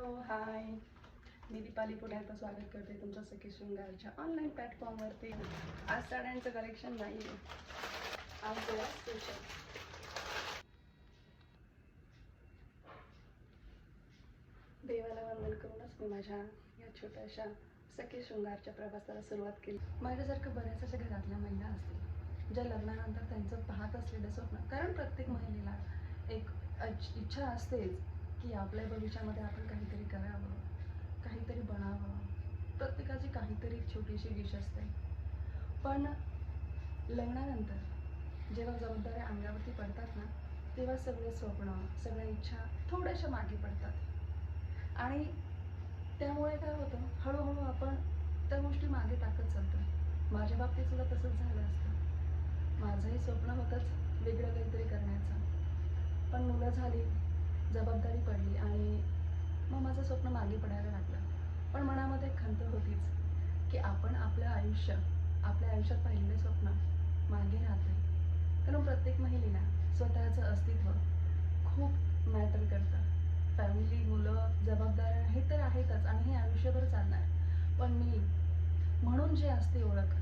हाय, मी दीपाली पुढे आता स्वागत करते तुमचं सखी शृंगारच्या ऑनलाईन प्लॅटफॉर्मवरती. आज साड्यांचं कलेक्शन नाही आहे, आज स्पेशल देवाला वंदन करूनच मी माझ्या या छोट्याशा सखी शृंगारच्या प्रवासाला सुरुवात केली. माझ्यासारखं बऱ्याच अशा घरातल्या महिला असतील ज्या लग्नानंतर त्यांचं पाहत असलेलं स्वप्न, कारण प्रत्येक महिलेला एक इच्छा असतेच की आपल्या भविष्यामध्ये आपण काहीतरी करावं, काहीतरी बनावं. प्रत्येकाची काहीतरी छोटीशी विश असते. पण लग्नानंतर जेव्हा जबाबदाऱ्या अंगावरती पडतात ना, तेव्हा सगळे स्वप्न, सगळ्या इच्छा थोड्याशा मागे पडतात. आणि त्यामुळे काय होतं, हळूहळू आपण त्या गोष्टी मागे टाकत चालतो. माझ्या बाबतीत सुद्धा तसंच झालं असतं. माझंही स्वप्न होतंच वेगळं काहीतरी करण्याचं, पण मुलं झाली, जबाबदारी पडली आणि मग माझं स्वप्न मागे पडायला लागलं. पण मनामध्ये खंत होतीच की आपण आपल्या आयुष्यात पाहिलेले स्वप्न मागे राहते. कारण प्रत्येक महिलेला स्वतःचं अस्तित्व खूप मॅटर करतं. फॅमिली, मुलं, जबाबदाऱ्या हे तर आहेतच आणि हे आयुष्यभर चालणार. पण मी म्हणून जे असते ओळख,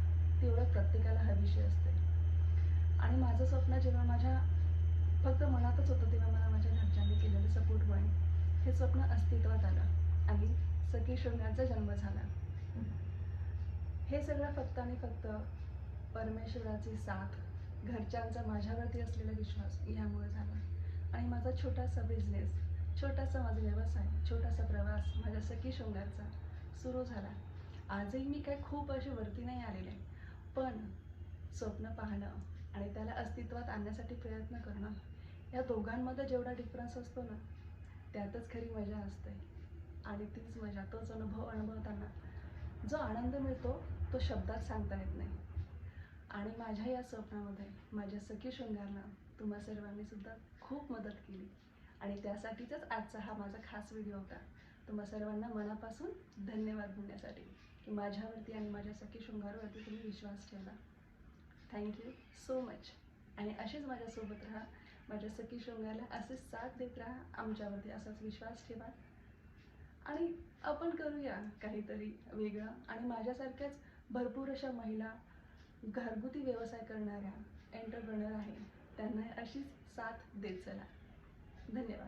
ती ओळख प्रत्येकाला हवीशी असते. आणि माझं स्वप्न जेव्हा माझ्या फक्त मनातच होतं, तेव्हा मला माझ्या घरच्यांनी केलेलं सपोर्टमुळे हे स्वप्न अस्तित्वात आलं आणि सखी शृंगारचा जन्म झाला. हे सगळं फक्त आणि फक्त परमेश्वराची साथ, घरच्यांचा माझ्यावरती असलेला विश्वास यामुळे झाला. आणि माझा छोटासा बिझनेस, छोटासा माझा व्यवसाय, छोटासा प्रवास माझ्या सखी शृंगारचा सुरू झाला. आजही मी काय खूप अशी वरती नाही आलेले, पण स्वप्न पाहणं आणि त्याला अस्तित्वात आणण्यासाठी प्रयत्न करणं, या दोघांमध्ये जेवढा डिफरन्स असतो ना, त्यातच खरी मजा असते. आणि तीच मजा, तोच अनुभवताना जो आनंद मिळतो तो शब्दात सांगता येत नाही. आणि माझ्या या स्वप्नामध्ये माझ्या सखी शृंगारला तुम्हा सर्वांनी सुद्धा खूप मदत केली आणि त्यासाठीच आजचा हा माझा खास व्हिडिओ होता. तुम्हा सर्वांना मनापासून धन्यवाद म्हणण्यासाठी की माझ्यावरती आणि माझ्या सखी शृंगारवरती तुम्ही विश्वास ठेवला. Thank you so much. आणि असेच माझ्यासोबत राहा, माझ्या सखी शृंगारला असेच साथ देत राहा, आमच्यावरती असाच विश्वास ठेवा आणि आपण करूया काहीतरी वेगळं. आणि माझ्यासारख्याच भरपूर अशा महिला घरगुती व्यवसाय करणाऱ्या एंटरप्रेनर आहे, त्यांना अशीच साथ देत चला. धन्यवाद.